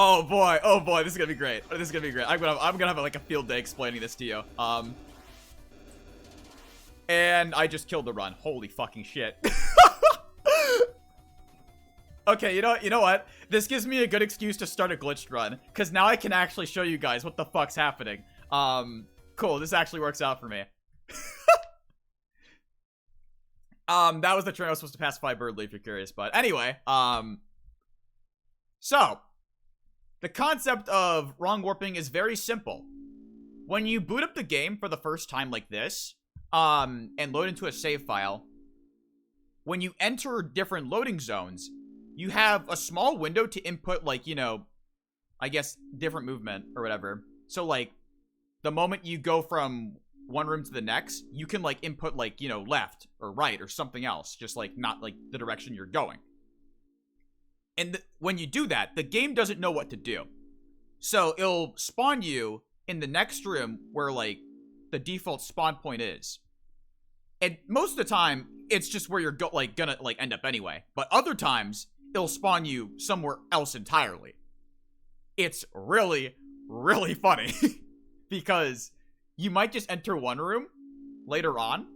oh boy, this is gonna be great. This is gonna be great. I'm gonna have like a field day explaining this to you. And I just killed the run. Holy fucking shit. Okay, you know what? This gives me a good excuse to start a glitched run, because now I can actually show you guys what the fuck's happening. Cool. This actually works out for me. That was the train I was supposed to pacify Birdly, if you're curious. But anyway, so the concept of wrong warping is very simple. When you boot up the game for the first time like this, and load into a save file, when you enter different loading zones, you have a small window to input, like, you know, I guess different movement or whatever. So like the moment you go from one room to the next, you can like input like, you know, left or right or something else, just like not like the direction you're going. And when you do that, the game doesn't know what to do. So it'll spawn you in the next room where like the default spawn point is. And most of the time, it's just where you're gonna end up anyway. But other times, it'll spawn you somewhere else entirely. It's really, really funny. Because you might just enter one room later on,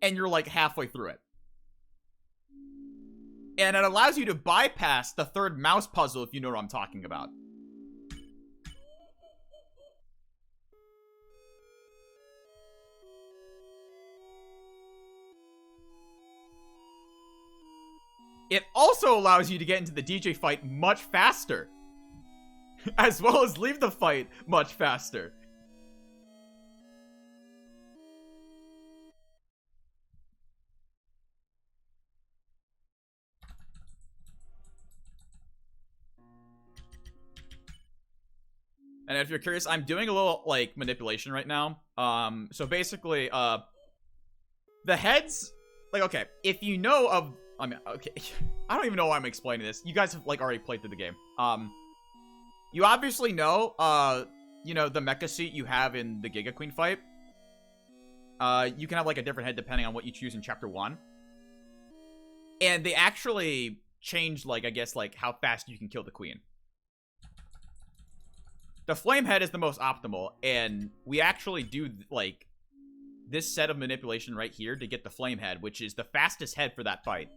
and you're like halfway through it. And it allows you to bypass the third mouse puzzle, if you know what I'm talking about. It also allows you to get into the DJ fight much faster. As well as leave the fight much faster. And if you're curious, I'm doing a little, like, manipulation right now. So basically, the heads, like, okay, if you know of, I mean, okay, I don't even know why I'm explaining this. You guys have, like, already played through the game. You obviously know, you know, the mecha suit you have in the GigaQueen fight. You can have, like, a different head depending on what you choose in Chapter 1. And they actually changed, like, I guess, like, how fast you can kill the queen. The flame head is the most optimal, and we actually do, like, this set of manipulation right here to get the flame head, which is the fastest head for that fight.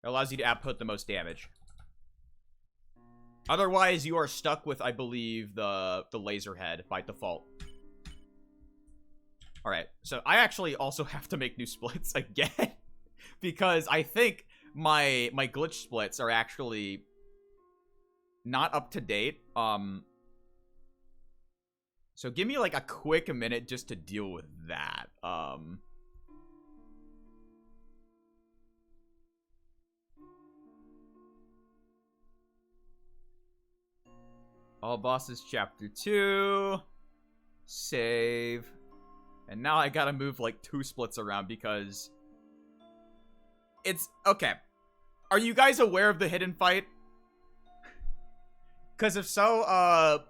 It allows you to output the most damage. Otherwise, you are stuck with, I believe, the laser head by default. Alright, so I actually also have to make new splits again. Because I think my glitch splits are actually not up to date. So give me like a quick minute just to deal with that. All bosses chapter 2. Save. And now I gotta move like 2 splits around because it's okay. Are you guys aware of the hidden fight? Because if so,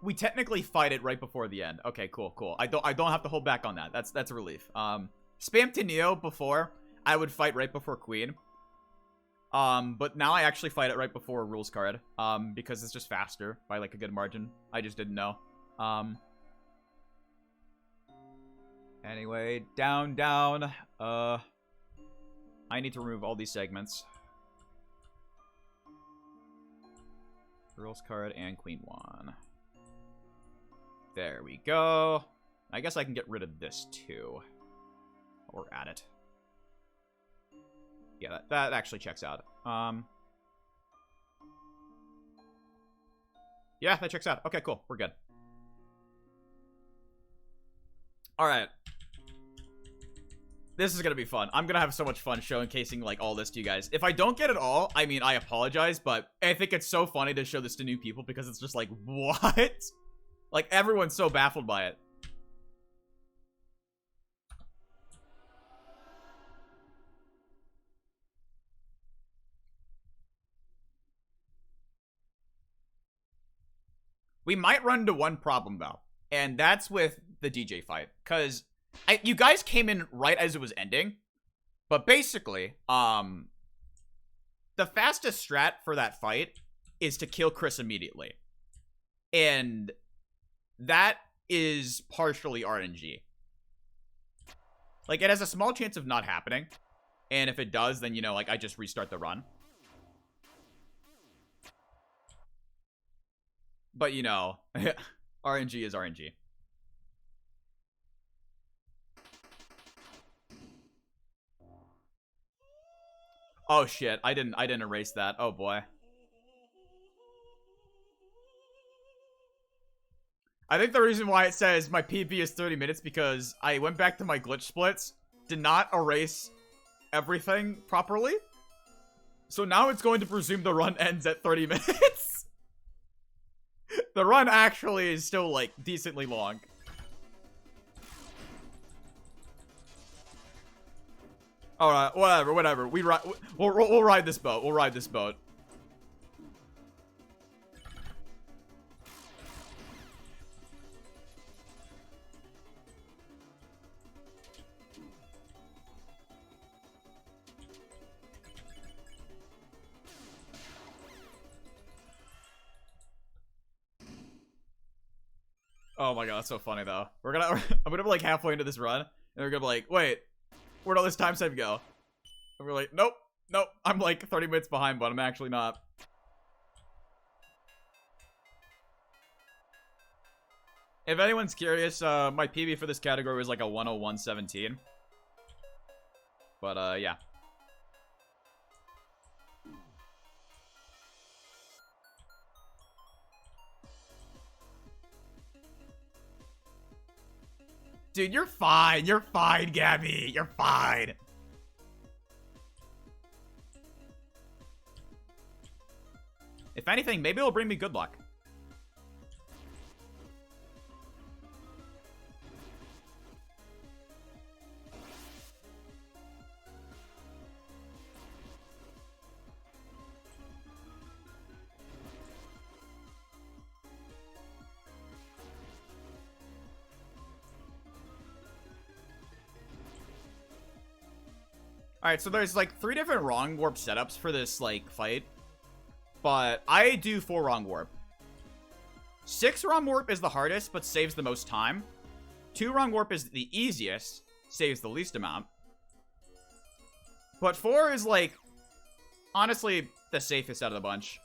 we technically fight it right before the end. Okay, cool. I don't have to hold back on that. That's a relief. Spam to Neo before, I would fight right before Queen. But now I actually fight it right before a rules card. Because it's just faster by like a good margin. I just didn't know. Anyway, down. I need to remove all these segments. Rules card and Queen 1. There we go. I guess I can get rid of this too. Or add it. Yeah, that actually checks out. Yeah, that checks out. Okay, cool. We're good. Alright. This is gonna be fun. I'm gonna have so much fun showcasing, like, all this to you guys. If I don't get it all, I mean, I apologize, but I think it's so funny to show this to new people because it's just like, what? Like, everyone's so baffled by it. We might run into one problem, though, and that's with the DJ fight, because you guys came in right as it was ending, but basically, the fastest strat for that fight is to kill Chris immediately. And that is partially RNG. Like, it has a small chance of not happening. And if it does, then, you know, like, I just restart the run. But, you know, RNG is RNG. Oh, shit. I didn't erase that. Oh, boy. I think the reason why it says my PB is 30 minutes because I went back to my glitch splits, did not erase everything properly. So now it's going to presume the run ends at 30 minutes. The run actually is still, like, decently long. Alright, whatever. We'll ride this boat. We'll ride this boat. Oh my god, that's so funny though. I'm gonna be like halfway into this run, and we're gonna be like, wait, where'd all this time save go? And we're like, nope, I'm like 30 minutes behind, but I'm actually not. If anyone's curious, my PB for this category was like a 101.17. But, yeah. Dude, you're fine. You're fine, Gabby. You're fine. If anything, maybe it'll bring me good luck. Alright, so there's like 3 different wrong warp setups for this like fight. But I do 4 wrong warp. 6 wrong warp is the hardest, but saves the most time. 2 wrong warp is the easiest, saves the least amount. But 4 is like, honestly, the safest out of the bunch.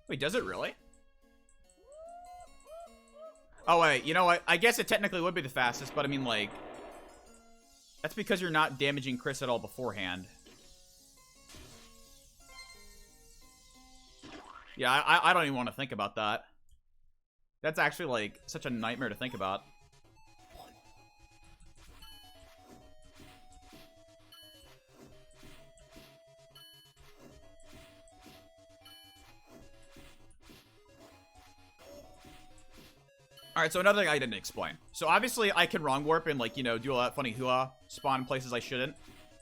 Wait, does it really? Oh, wait, you know what? I guess it technically would be the fastest, but I mean, like... That's because you're not damaging Chris at all beforehand. Yeah, I don't even want to think about that. That's actually, like, such a nightmare to think about. Alright, so another thing I didn't explain. So obviously I can wrong warp and like, you know, do all that funny hoo-ha, spawn places I shouldn't.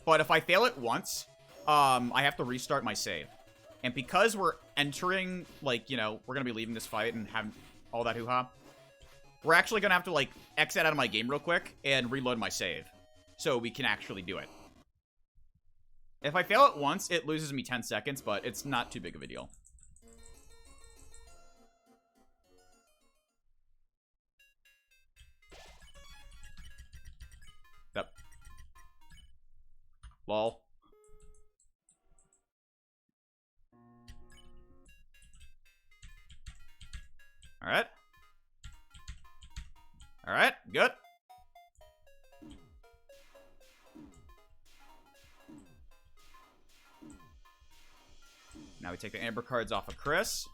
But if I fail it once, I have to restart my save. And because we're entering, like, you know, we're gonna be leaving this fight and have all that hoo-ha, we're actually gonna have to like exit out of my game real quick and reload my save. So we can actually do it. If I fail it once, it loses me 10 seconds, but it's not too big of a deal. Yep. Lol. Alright. Alright, good. Now we take the amber cards off of Chris.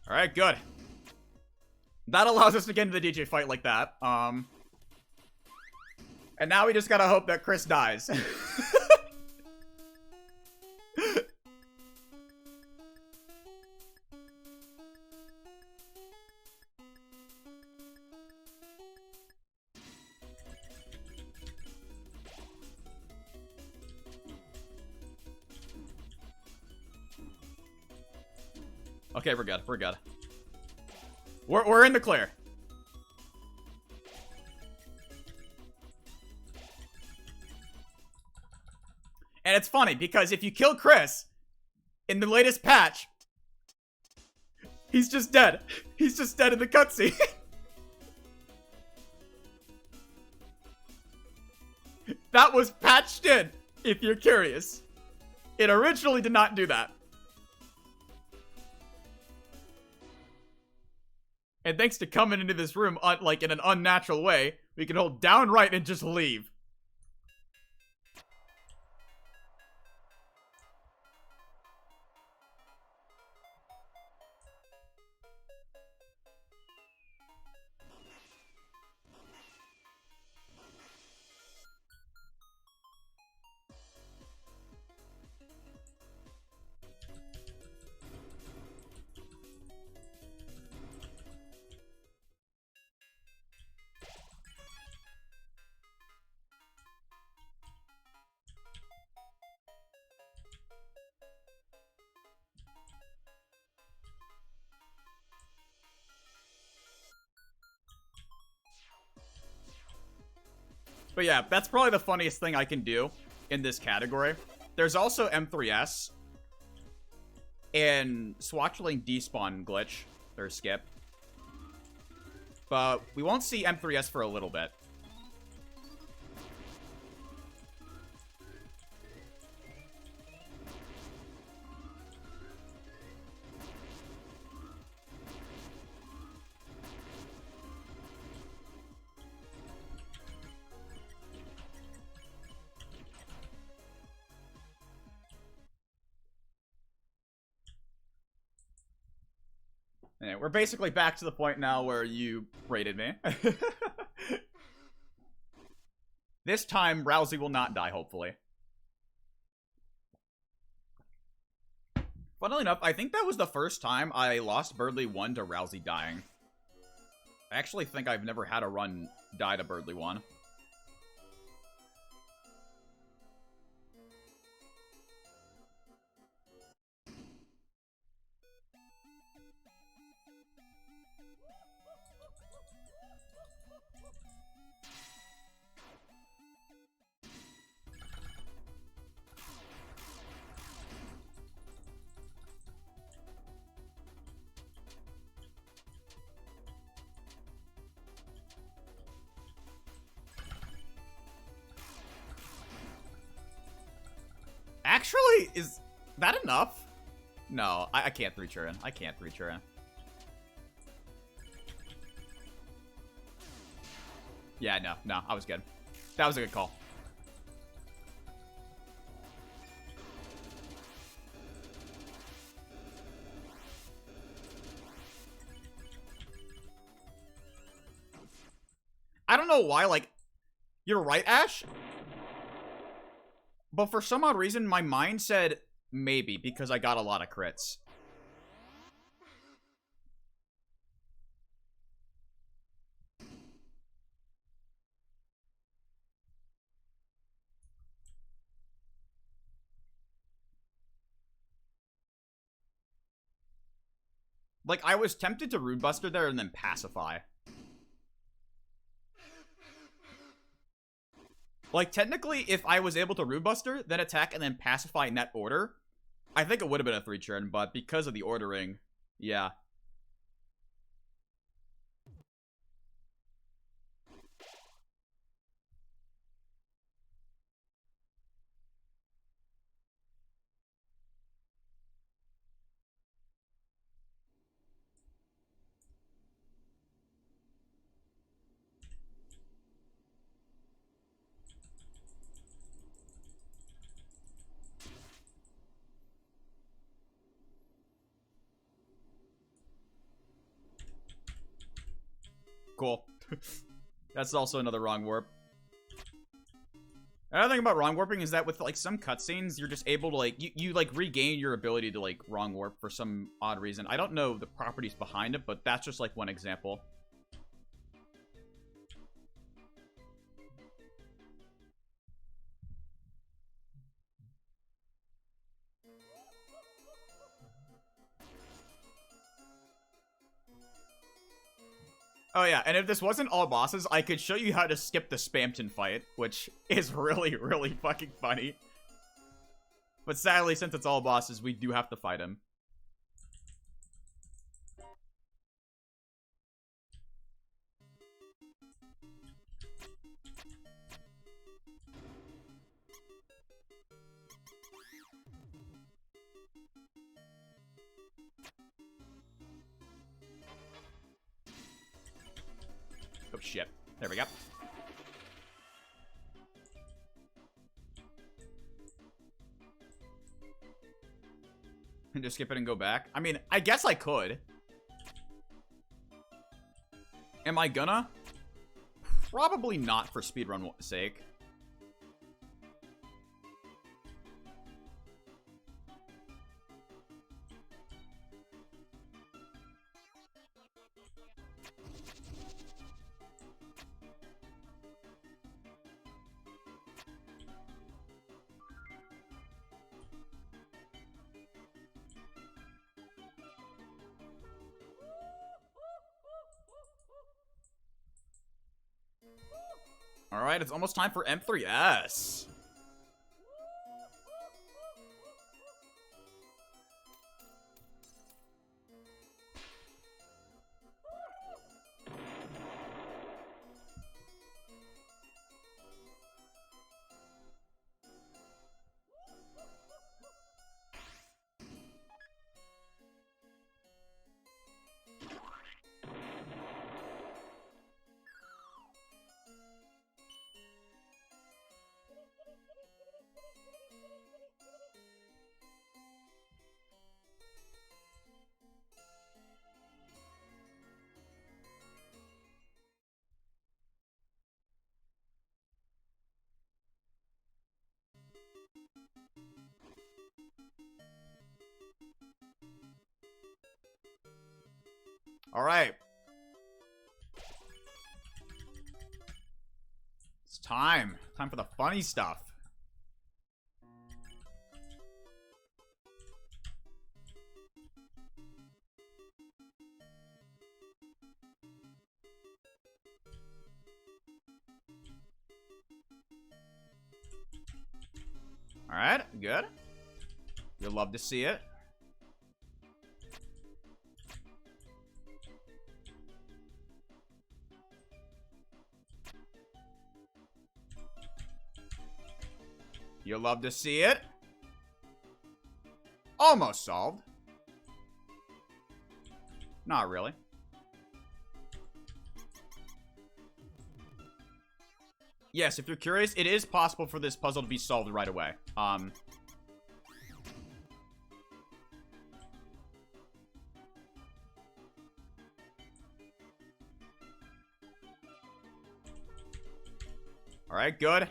Alright, good. That allows us to get into the DJ fight like that. And now we just gotta hope that Chris dies. Okay, we're good. We're good. We're in the clear. And it's funny because if you kill Chris in the latest patch, he's just dead. He's just dead in the cutscene. That was patched in, if you're curious. It originally did not do that. And thanks to coming into this room like in an unnatural way, we can hold down right and just leave. But yeah, that's probably the funniest thing I can do in this category. There's also M3S and Swatchling despawn glitch, or skip. But we won't see M3S for a little bit. Anyway, we're basically back to the point now where you raided me. This time, Rousey will not die, hopefully. Funnily enough, I think that was the first time I lost Birdly 1 to Rousey dying. I actually think I've never had a run die to Birdly 1. Actually, is that enough? No, I can't 3-Churin. I can't 3-Churin. Yeah, no, I was good. That was a good call. I don't know why, like, you're right, Ash. But for some odd reason, my mind said maybe, because I got a lot of crits. Like, I was tempted to Rune Buster there and then Pacify. Like, technically, if I was able to Rune Buster, then attack, and then Pacify in that order, I think it would have been a 3-turn, but because of the ordering, yeah. Cool. That's also another wrong warp. Another thing about wrong warping is that with, like, some cutscenes, you're just able to, like, you like, regain your ability to, like, wrong warp for some odd reason. I don't know the properties behind it, but that's just, like, one example. Oh yeah, and if this wasn't all bosses, I could show you how to skip the Spamton fight, which is really, really fucking funny. But sadly, since it's all bosses, we do have to fight him. Oh shit. There we go. And just skip it and go back. I mean, I guess I could. Am I gonna? Probably not for speedrun sake. Alright, it's almost time for M3S. Alright. It's time. Time for the funny stuff. Alright, good. You'll love to see it. You'll love to see it. Almost solved. Not really. Yes, if you're curious, it is possible for this puzzle to be solved right away. Alright, good.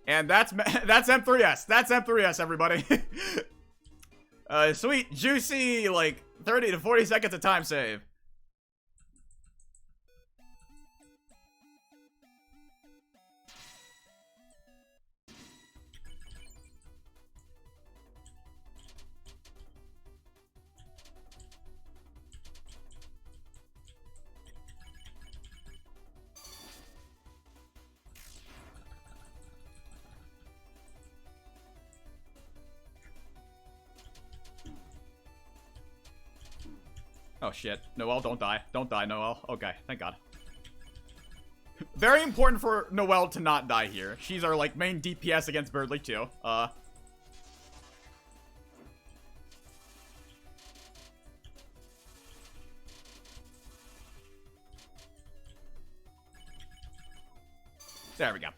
And that's M3S. That's M3S, everybody. Sweet, juicy, like 30 to 40 seconds of time save. Oh shit. Noelle, don't die. Don't die, Noelle. Okay, thank God. Very important for Noelle to not die here. She's our, like, main DPS against Birdly, too. There we go.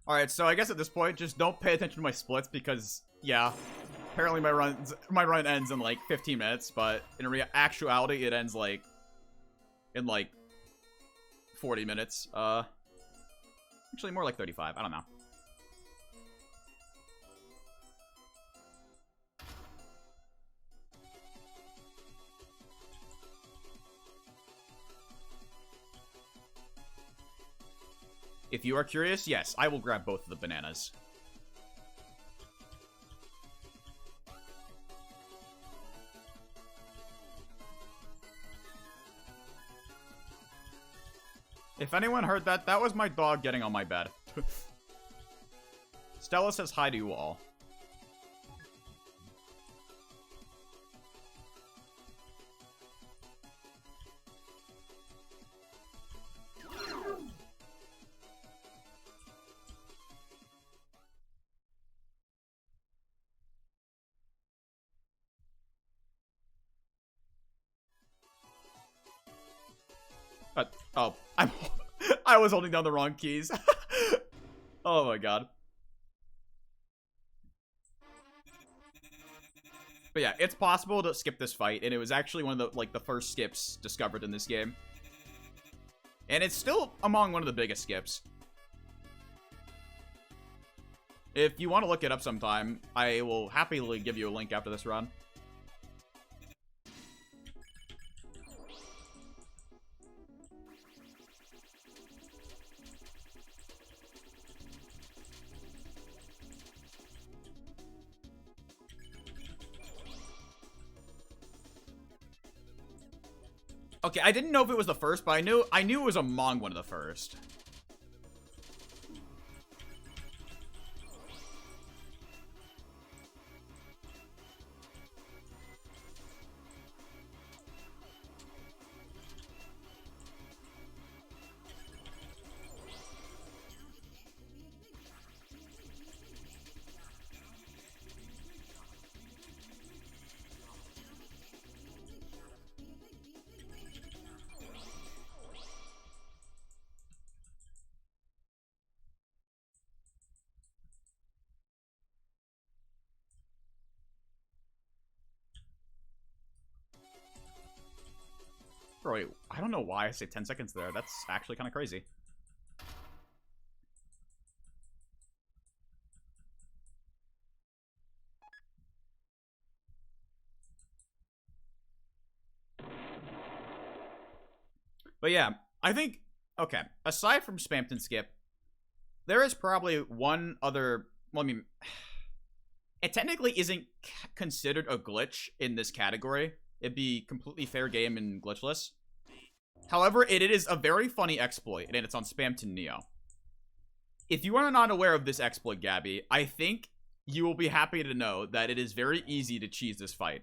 Alright, so I guess at this point, just don't pay attention to my splits because, yeah, apparently my run ends in like 15 minutes, but in actuality, it ends like in like 40 minutes. Actually more like 35. I don't know. If you are curious, yes, I will grab both of the bananas. If anyone heard that, that was my dog getting on my bed. Stella says hi to you all. Oh, I was holding down the wrong keys. Oh my god. But yeah, it's possible to skip this fight, and it was actually one of the, like, the first skips discovered in this game. And it's still among one of the biggest skips. If you want to look it up sometime, I will happily give you a link after this run. Okay, I didn't know if it was the first, but I knew it was among one of the first. Bro, wait, I don't know why I say 10 seconds there. That's actually kind of crazy. But yeah, I think, okay, aside from Spamton Skip, there is probably one other, well, I mean, it technically isn't considered a glitch in this category. It'd be completely fair game and glitchless. However, it is a very funny exploit, and it's on Spamton Neo. If you are not aware of this exploit, Gabby, I think you will be happy to know that it is very easy to cheese this fight.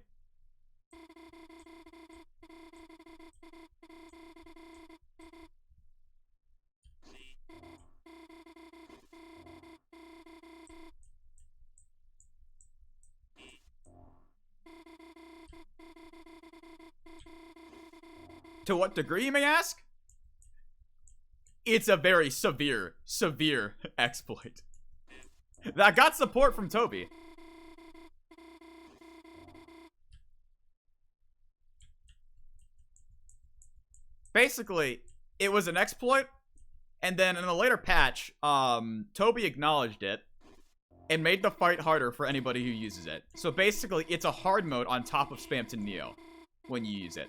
To what degree, you may ask? It's a very severe, severe exploit that got support from Toby. Basically, it was an exploit, and then in a later patch, Toby acknowledged it and made the fight harder for anybody who uses it. So basically, it's a hard mode on top of Spamton Neo when you use it.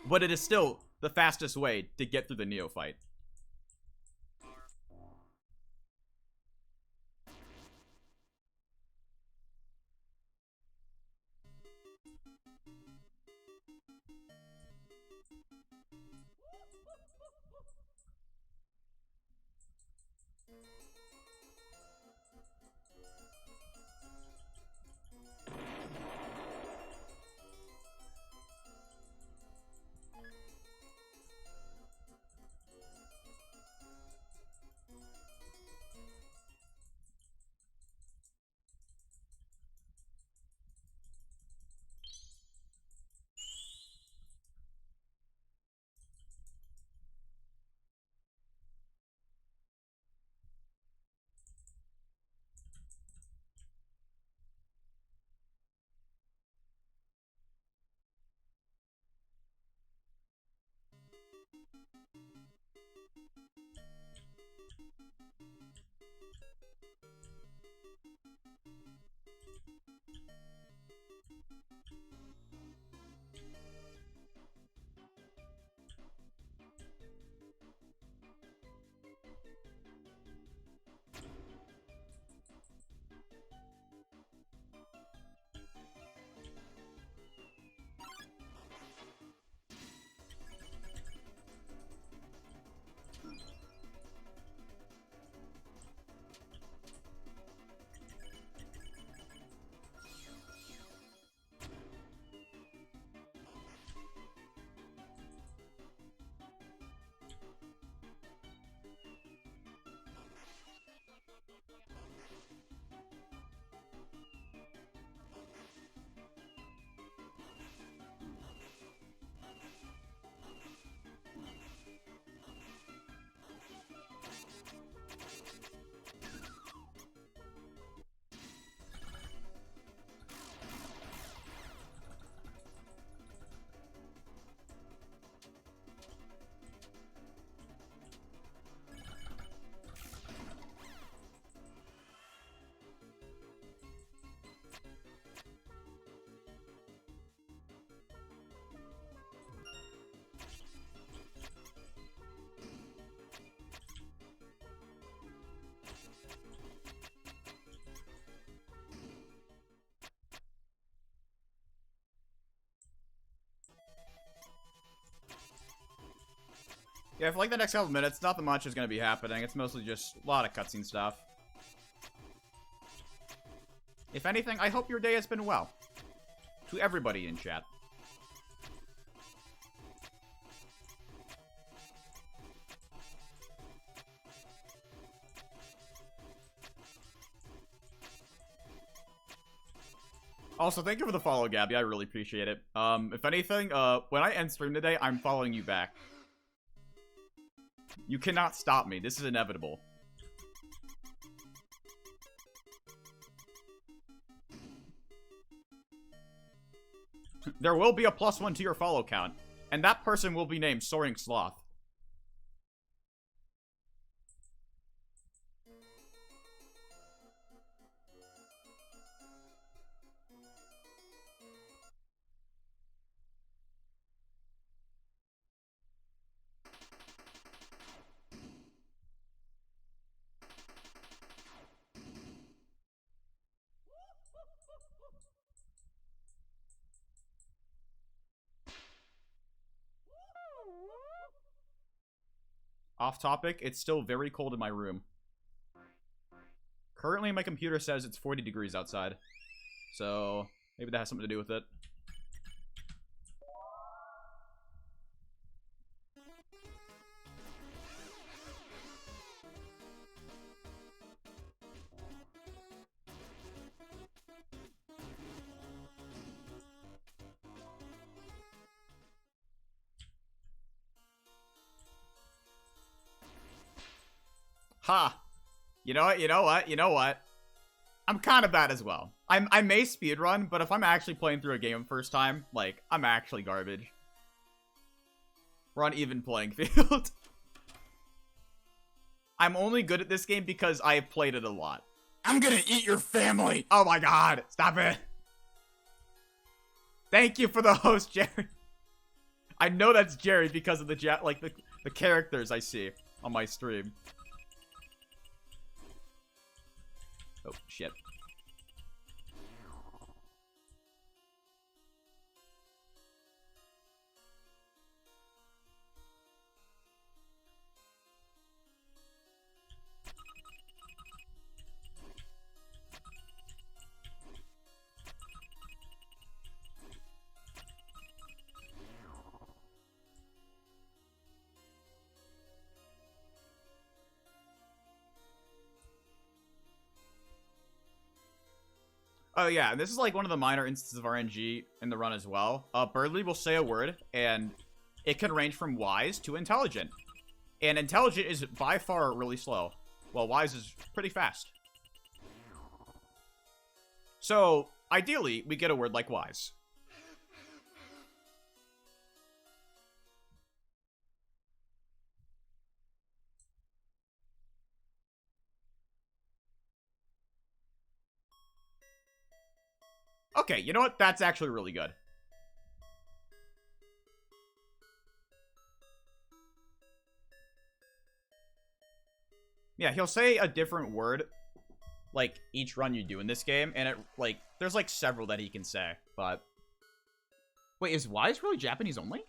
But it is still the fastest way to get through the Neo fight. Yeah, for like the next couple minutes, nothing much is going to be happening. It's mostly just a lot of cutscene stuff. If anything, I hope your day has been well. To everybody in chat. Also, thank you for the follow, Gabby. I really appreciate it. If anything, when I end stream today, I'm following you back. You cannot stop me. This is inevitable. There will be a +1 to your follow count, and that person will be named Soaring Sloth. Off topic, it's still very cold in my room. Currently, my computer says it's 40 degrees outside. So, maybe that has something to do with it. Ha! You know what? You know what? You know what? I'm kind of bad as well. I may speedrun, but if I'm actually playing through a game first time, like, I'm actually garbage. We're on even playing field. I'm only good at this game because I have played it a lot. I'm gonna eat your family! Oh my god! Stop it! Thank you for the host, Jerry. I know that's Jerry because of the characters I see on my stream. Oh, shit. Oh yeah, and this is like one of the minor instances of RNG in the run as well. Birdly will say a word, and it can range from wise to intelligent. And intelligent is by far really slow, while wise is pretty fast. So, ideally, we get a word like wise. Okay, you know what? That's actually really good. Yeah, he'll say a different word, like, each run you do in this game, and it, like, there's, like, several that he can say, but... Wait, is Wise really Japanese only?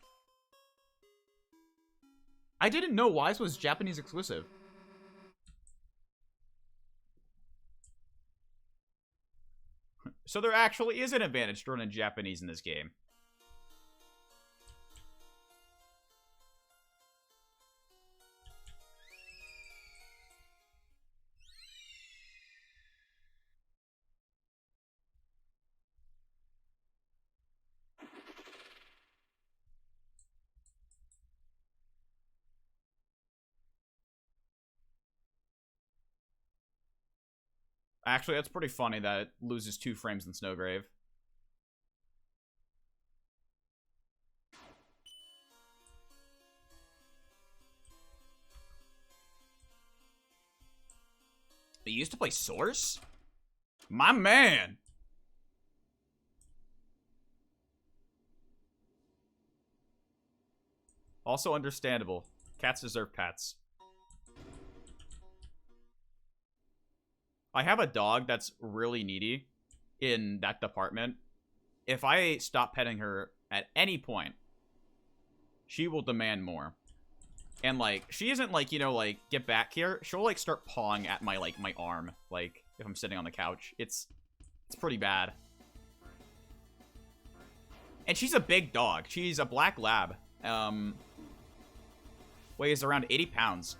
I didn't know Wise was Japanese exclusive. So there actually is an advantage to running Japanese in this game. Actually, that's pretty funny that it loses 2 frames in Snowgrave. You used to play Source? My man! Also understandable. Cats deserve pets. I have a dog that's really needy in that department. If I stop petting her at any point, she will demand more. And, like, she isn't, like, you know, like, get back here. She'll, like, start pawing at my, like, my arm. Like, if I'm sitting on the couch. It's pretty bad. And she's a big dog. She's a black lab. Weighs around 80 pounds.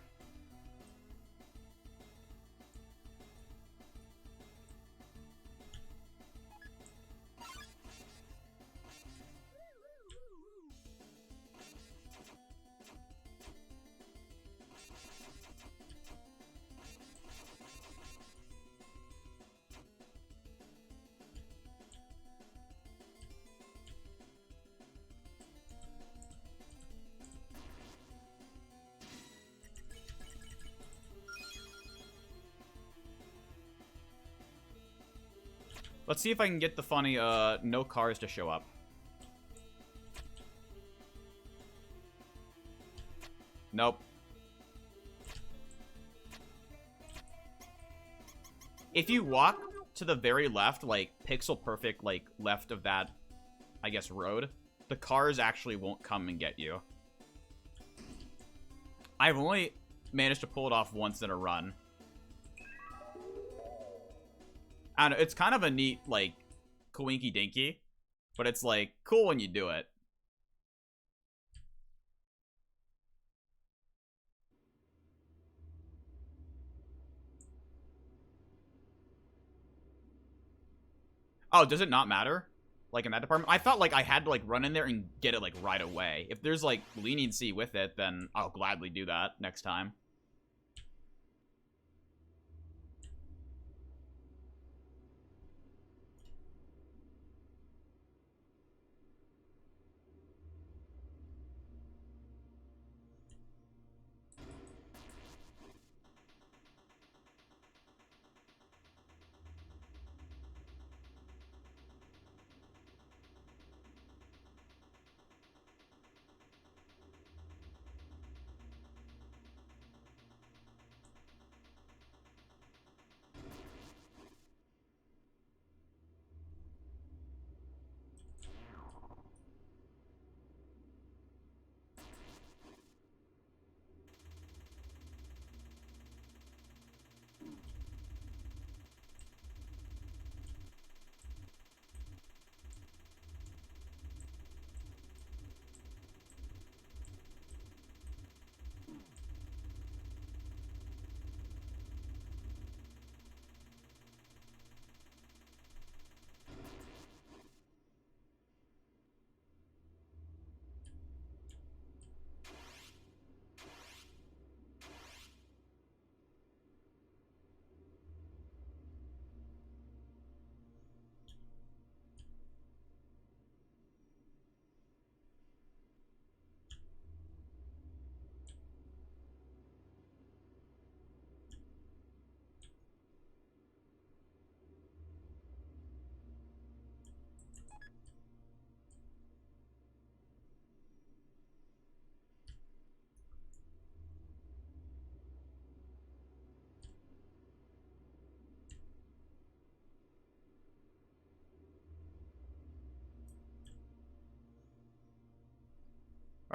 Let's see if I can get the funny, no cars to show up. Nope. If you walk to the very left, like, pixel perfect, like, left of that, I guess, road, the cars actually won't come and get you. I've only managed to pull it off once in a run. I don't know, it's kind of a neat, like, coinky dinky, but it's, like, cool when you do it. Oh, does it not matter? Like, in that department? I thought, like, I had to, like, run in there and get it, like, right away. If there's, like, leniency with it, then I'll gladly do that next time.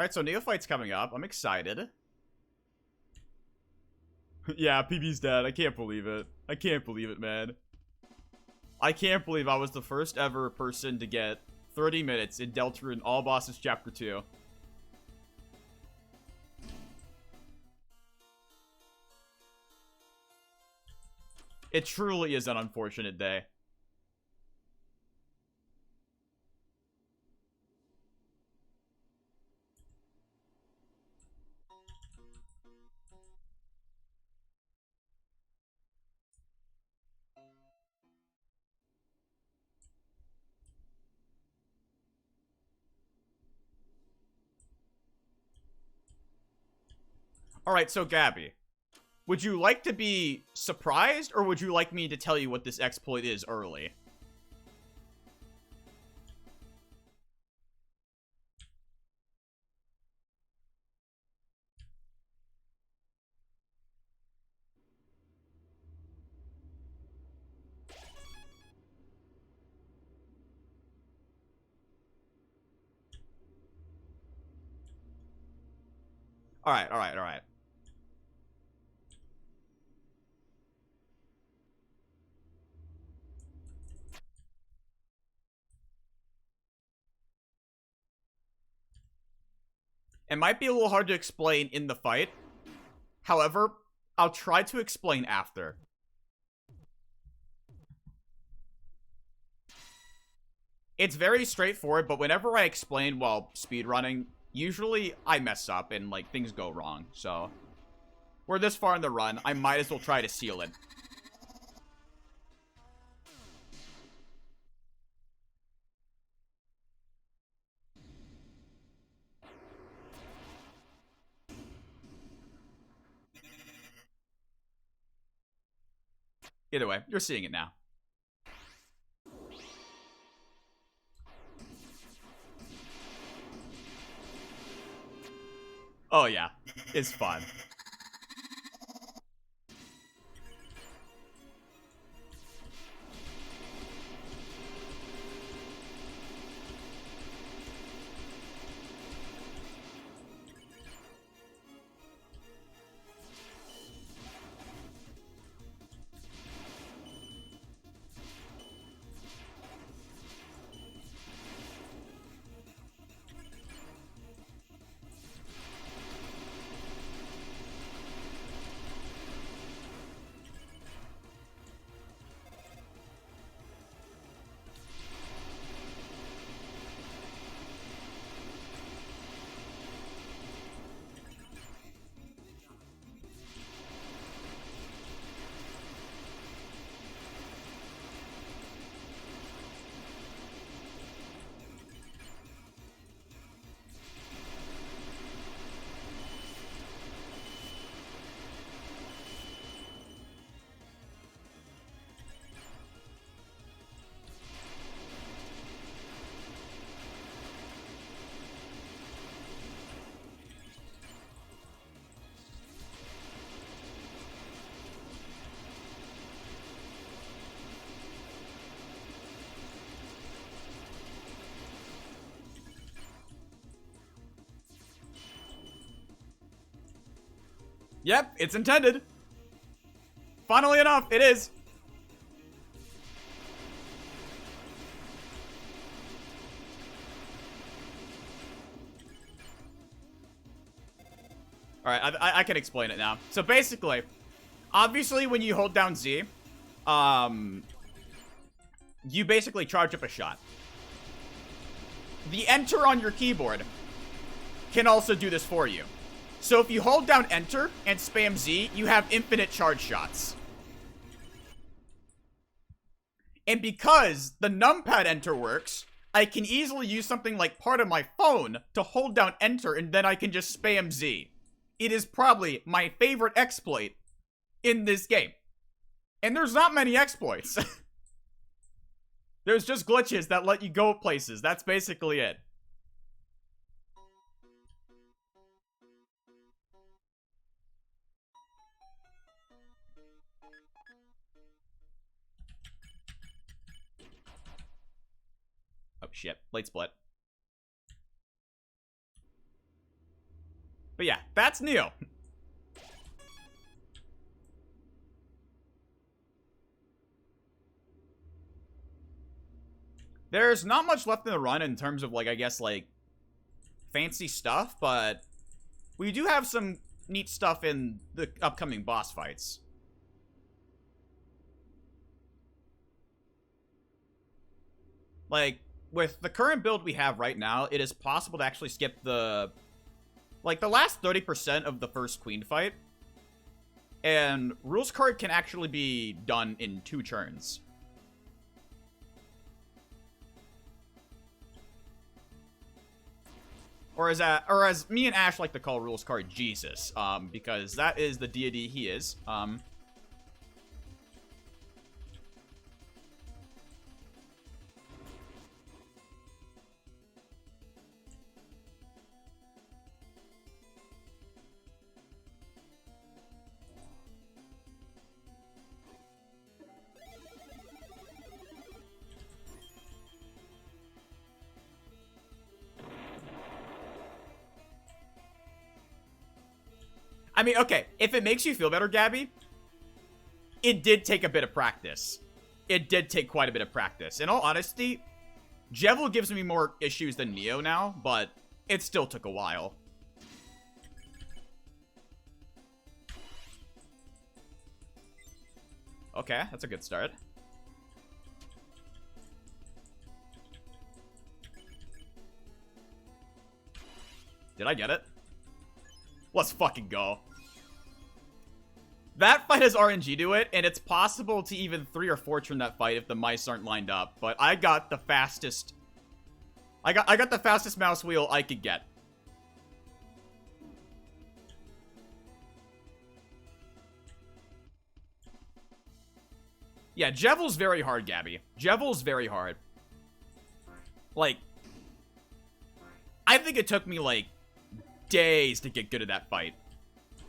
Alright, so Neophyte's coming up. I'm excited. Yeah, PB's dead. I can't believe it. I can't believe it, man. I can't believe I was the first ever person to get 30 minutes in Deltarune All Bosses Chapter 2. It truly is an unfortunate day. Alright, so Gabby, would you like to be surprised, or would you like me to tell you what this exploit is early? Alright, alright, alright. It might be a little hard to explain in the fight. However, I'll try to explain after. It's very straightforward, but whenever I explain while speedrunning, usually I mess up and, like, things go wrong. So, we're this far in the run, I might as well try to seal it. Either way, you're seeing it now. Oh yeah, it's fun. Yep, it's intended. Funnily enough, it is. Alright, I can explain it now. So basically, obviously when you hold down Z, you basically charge up a shot. The enter on your keyboard can also do this for you. So if you hold down enter and spam Z, you have infinite charge shots. And because the numpad enter works, I can easily use something like part of my phone to hold down enter and then I can just spam Z. It is probably my favorite exploit in this game. And there's not many exploits. There's just glitches that let you go places. That's basically it. Oh shit, late split. But yeah, that's Neo. There's not much left in the run in terms of, like, I guess, like, fancy stuff, but we do have some neat stuff in the upcoming boss fights. Like, with the current build we have right now, it is possible to actually skip the last 30% of the first queen fight. And rules card can actually be done in 2 turns. Or as me and Ash like to call rules card, Jesus, because that is the deity he is. I mean, okay, if it makes you feel better, Gabby, it did take a bit of practice. It did take quite a bit of practice. In all honesty, Jevil gives me more issues than Neo now, but it still took a while. Okay, that's a good start. Did I get it? Let's fucking go. That fight has RNG to it, and it's possible to even 3 or 4 turn that fight if the mice aren't lined up. But I got the fastest... I got the fastest mouse wheel I could get. Yeah, Jevil's very hard, Gabby. Jevil's very hard. Like, I think it took me, like, days to get good at that fight.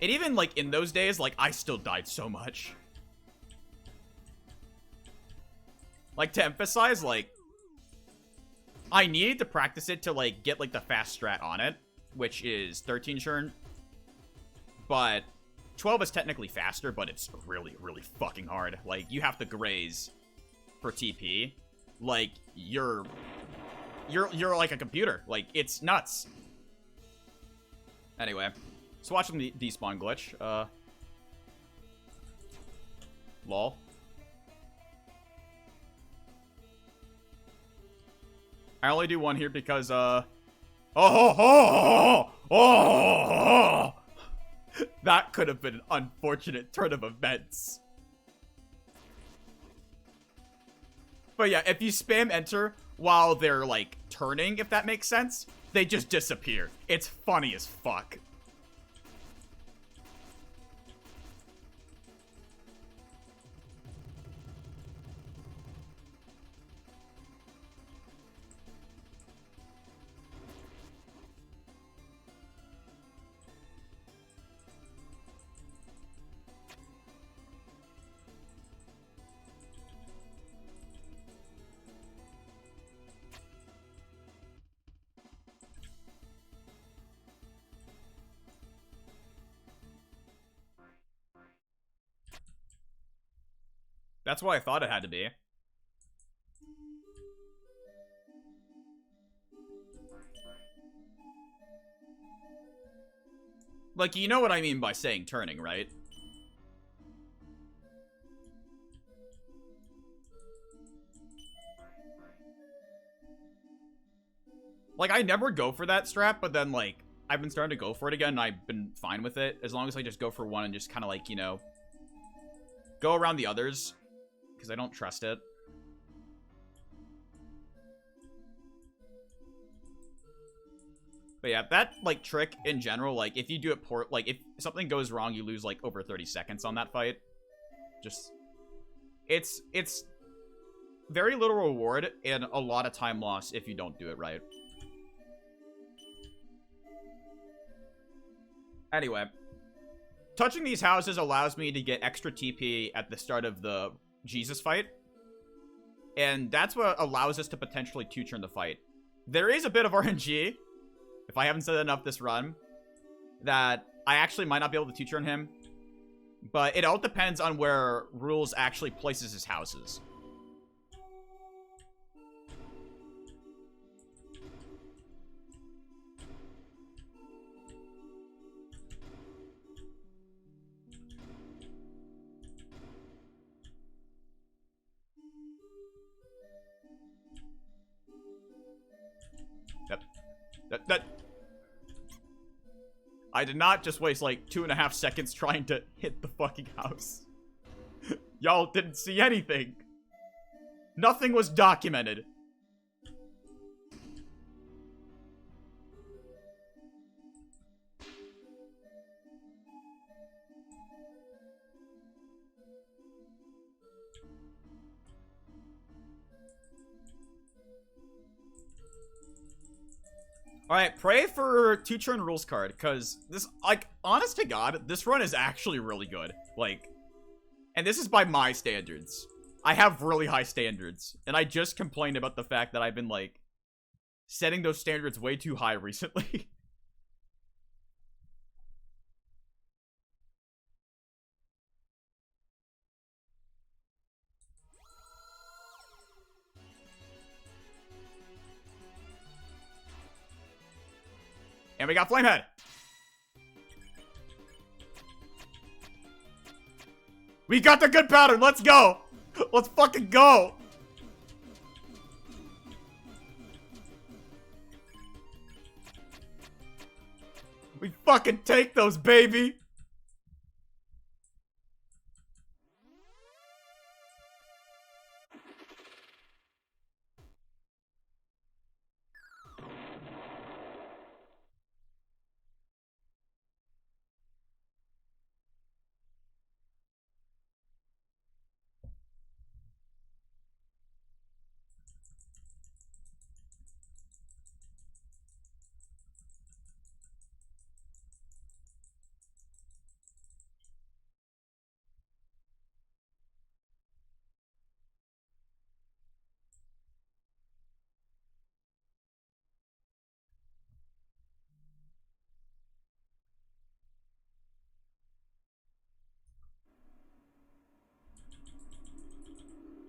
And even, like, in those days, like, I still died so much. Like, to emphasize, like, I needed to practice it to, like, get, like, the fast strat on it, which is 13 churn. But 12 is technically faster, but it's really, really fucking hard. Like, you have to graze for TP. Like, you're like a computer. Like, it's nuts. Anyway, let's watch the despawn glitch. Lol. I only do one here because, that could have been an unfortunate turn of events. But yeah, if you spam enter while they're, like, turning, if that makes sense, they just disappear. It's funny as fuck. That's what I thought it had to be. Like, you know what I mean by saying turning, right? Like, I never go for that strat, but then, like, I've been starting to go for it again, and I've been fine with it. As long as I just go for one and just kind of, like, you know, go around the others. Because I don't trust it. But yeah, that, like, trick in general, like, if you do it like, if something goes wrong, you lose, like, over 30 seconds on that fight. Just, it's very little reward and a lot of time loss if you don't do it right. Anyway, touching these houses allows me to get extra TP at the start of the Jesus fight. And that's what allows us to potentially 2-turn the fight. There is a bit of RNG. If I haven't said enough this run, that I actually might not be able to two-turn him. But it all depends on where Rules actually places his houses. That I did not just waste like 2.5 seconds trying to hit the fucking house. Y'all didn't see anything. Nothing was documented. Alright, pray for two-turn rules card, because this, like, honest to God, this run is actually really good. Like, and this is by my standards. I have really high standards, and I just complained about the fact that I've been, like, setting those standards way too high recently. And we got Flamehead. We got the good pattern. Let's go. Let's fucking go. We fucking take those, baby.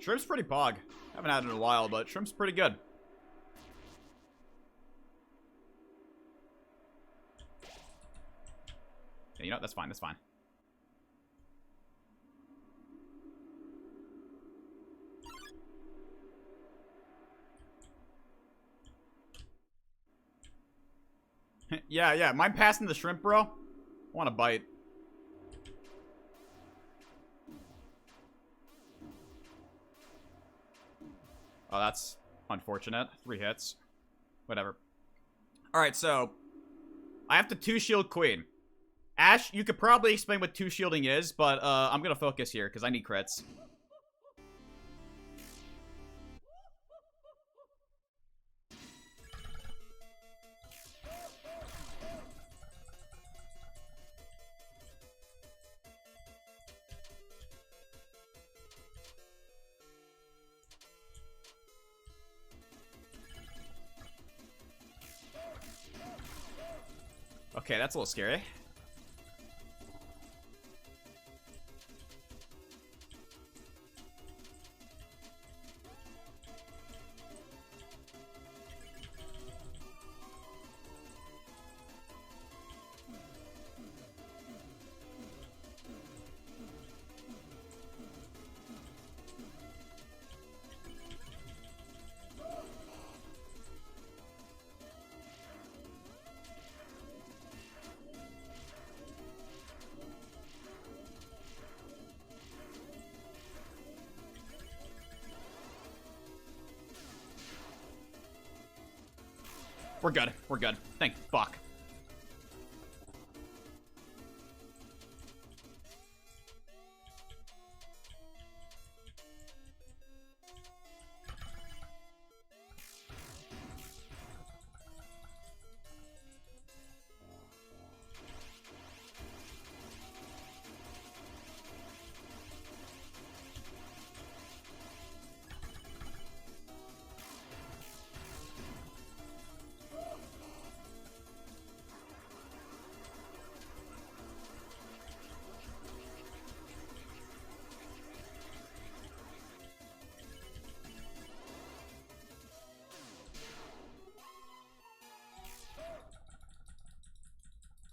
Shrimp's pretty pog. Haven't had it in a while, but Shrimp's pretty good. Yeah, you know, that's fine, that's fine. Yeah, mind passing the shrimp, bro? I want a bite. Oh, that's unfortunate. 3 hits. Whatever. Alright, so I have to 2-shield Queen. Ash, you could probably explain what 2-shielding is, but I'm gonna focus here, because I need crits. Okay, that's a little scary. We're good. We're good. Thank fuck.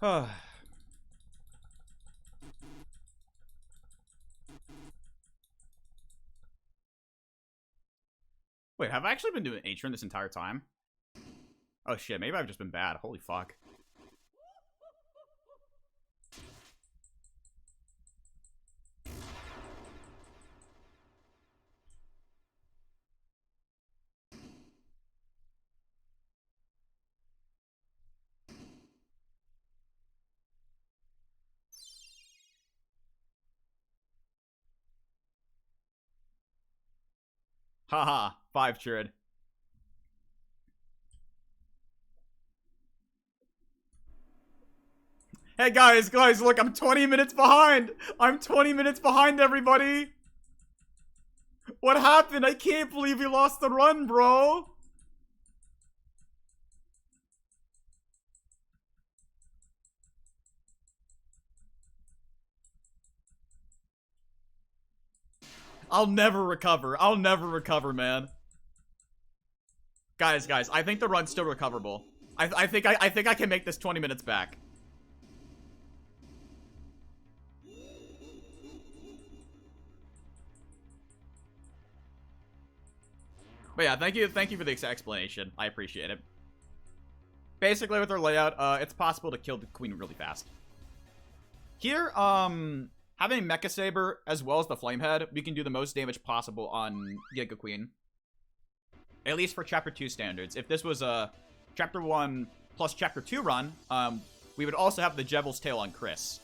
Wait, have I actually been doing Atron this entire time? Oh shit, maybe I've just been bad. Holy fuck. Haha, 5 churd. Hey guys, look, I'm 20 minutes behind! I'm 20 minutes behind, everybody! What happened? I can't believe we lost the run, bro! I'll never recover. I'll never recover, man. Guys, I think the run's still recoverable. I think I can make this 20 minutes back. But yeah, thank you for the explanation. I appreciate it. Basically, with our layout, it's possible to kill the queen really fast. Here, having Mecha Saber as well as the Flamehead, we can do the most damage possible on gigaqueen. At least for Chapter 2 standards. If this was a Chapter 1 plus Chapter 2 run, we would also have the Devil's Tail on Chris.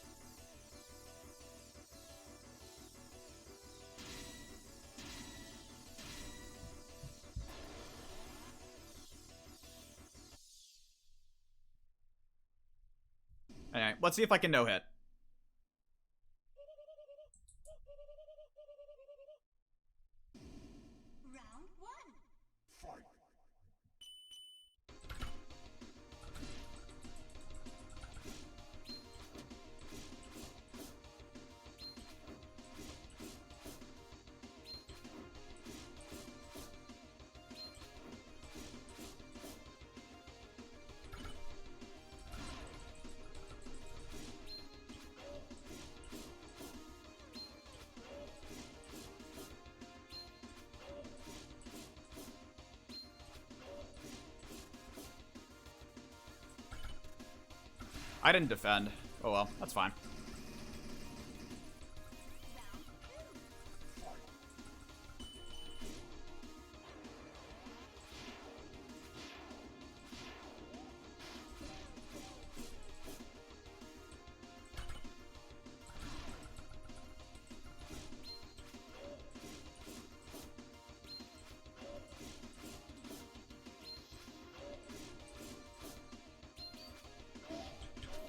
Alright, let's see if I can no-hit. I didn't defend. Oh well, that's fine.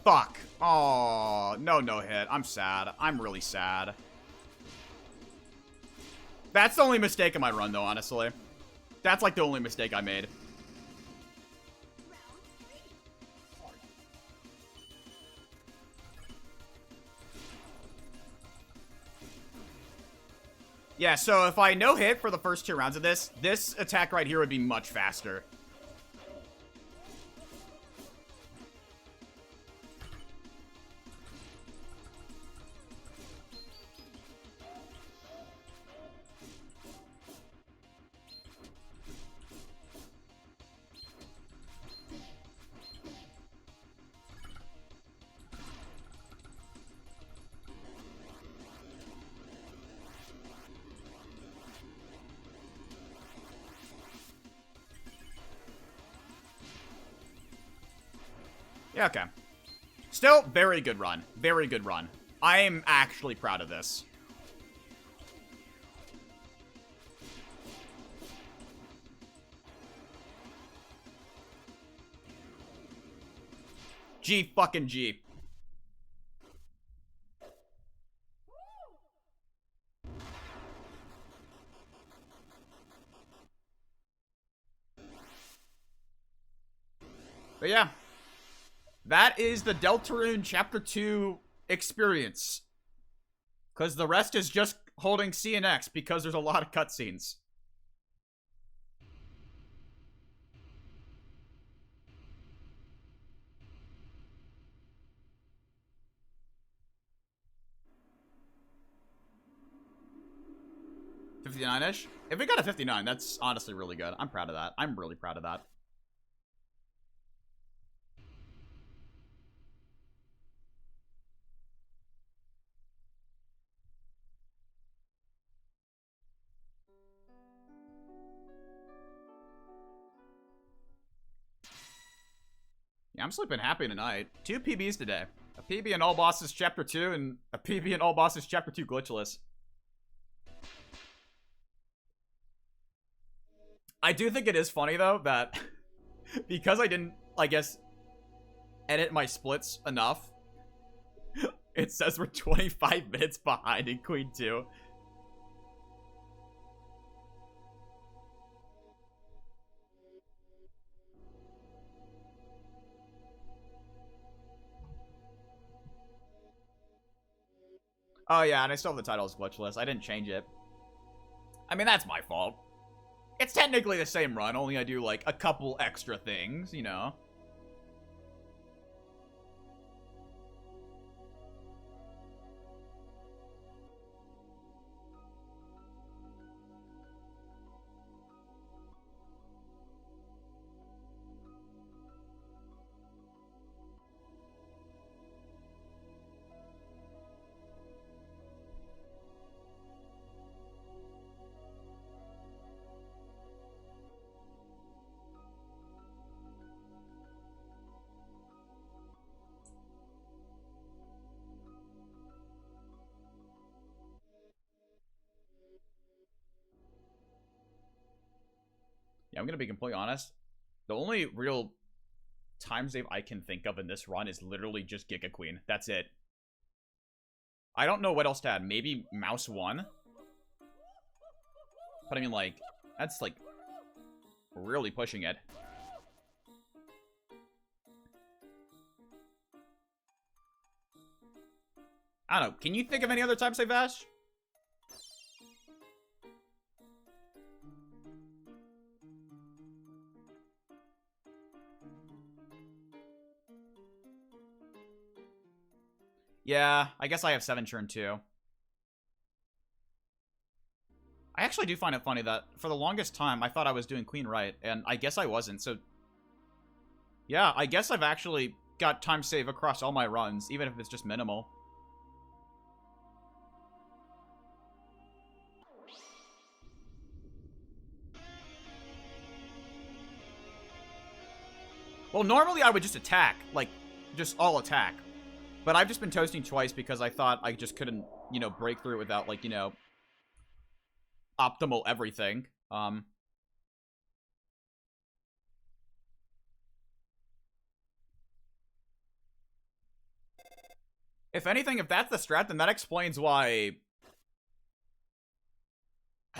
Fuck. Oh, no hit. I'm sad. I'm really sad. That's the only mistake in my run, though, honestly. That's, like, the only mistake I made. Yeah, so if I no-hit for the first 2 rounds of this attack right here would be much faster. Yeah, okay. Still, very good run. Very good run. I am actually proud of this. G fucking G. But yeah. That is the Deltarune Chapter 2 experience. Because the rest is just holding C and X because there's a lot of cutscenes. 59-ish. If we got a 59, that's honestly really good. I'm proud of that. I'm really proud of that. Yeah, I'm sleeping happy tonight. 2 PBs today. A PB in All Bosses Chapter 2 and a PB in All Bosses Chapter 2 Glitchless. I do think it is funny, though, that because I didn't, I guess, edit my splits enough, it says we're 25 minutes behind in Queen 2. Oh, yeah, and I still have the title as Glitchless. I didn't change it. I mean, that's my fault. It's technically the same run, only I do, like, a couple extra things, you know? Yeah, I'm gonna be completely honest. The only real time save I can think of in this run is literally just gigaqueen. That's it. I don't know what else to add. Maybe mouse 1? But I mean, like, that's, like, really pushing it. I don't know. Can you think of any other time save, Ash? Yeah, I guess I have 7 churn too. I actually do find it funny that for the longest time I thought I was doing queen right, and I guess I wasn't. So yeah, I guess I've actually got time save across all my runs, even if it's just minimal. Well, normally I would just attack, like, just all attack. But I've just been toasting twice because I thought I just couldn't, you know, break through without, like, you know, optimal everything. If anything, if that's the strat, then that explains why...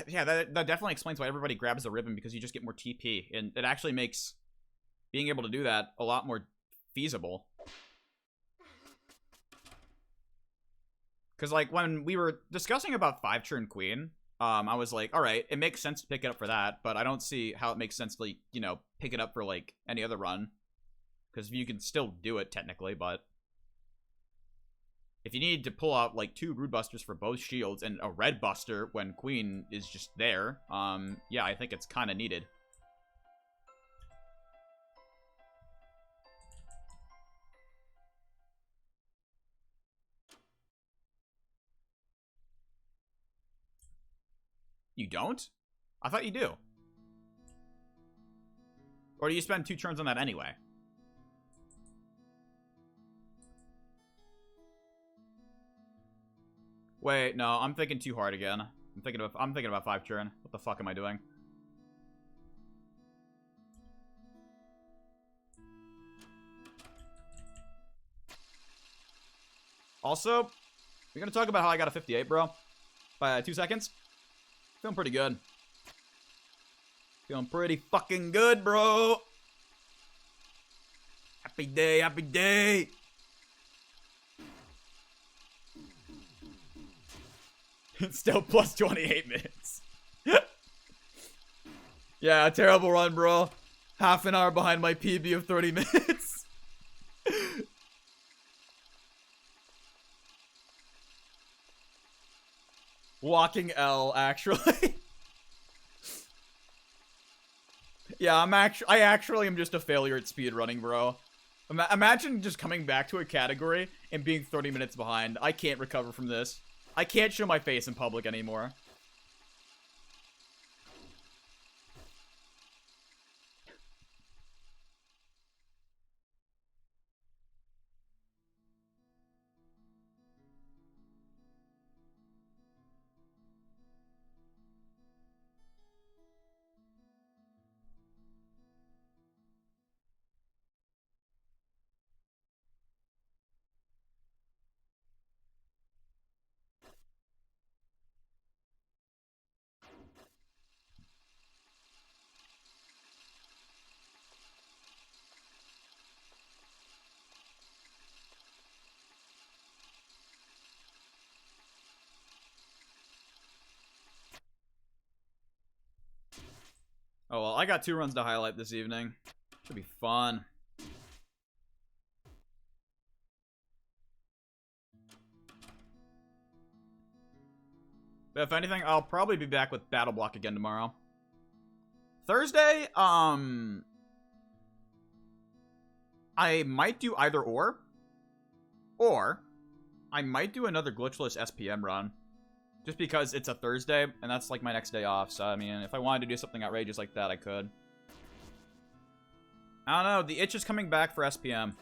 Yeah, that definitely explains why everybody grabs the ribbon, because you just get more TP. And it actually makes being able to do that a lot more feasible. Because, like, when we were discussing about 5 churn queen, I was like, alright, it makes sense to pick it up for that, but I don't see how it makes sense to, like, you know, pick it up for, like, any other run. Because you can still do it, technically, but... if you need to pull out, like, 2 Brood Busters for both shields and a Red Buster when Queen is just there, yeah, I think it's kind of needed. You don't? I thought you do. Or do you spend 2 turns on that anyway? Wait, no, I'm thinking too hard again. I'm thinking about 5 churn. What the fuck am I doing? Also, we're gonna talk about how I got a 58, bro. By 2 seconds. Feeling pretty good. Feeling pretty fucking good, bro. Happy day, happy day. It's still plus 28 minutes. Yeah, terrible run, bro. Half an hour behind my PB of 30 minutes. Walking L, actually. Yeah, I actually am just a failure at speedrunning, bro. Imagine just coming back to a category and being 30 minutes behind. I can't recover from this. I can't show my face in public anymore. Oh, well, I got 2 runs to highlight this evening. Should be fun. But if anything, I'll probably be back with Battle Block again tomorrow. Thursday, I might do either or I might do another glitchless SPM run. Just because it's a Thursday, and that's like my next day off. So, I mean, if I wanted to do something outrageous like that, I could. I don't know. The itch is coming back for SPM.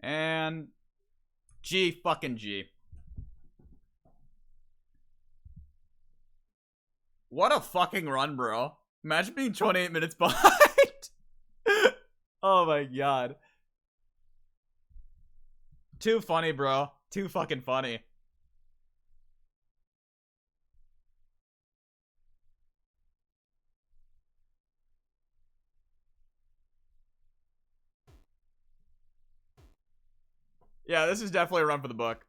And G fucking G. What a fucking run, bro. Imagine being 28 minutes behind. Oh my god. Too funny, bro. Too fucking funny. Yeah, this is definitely a run for the book.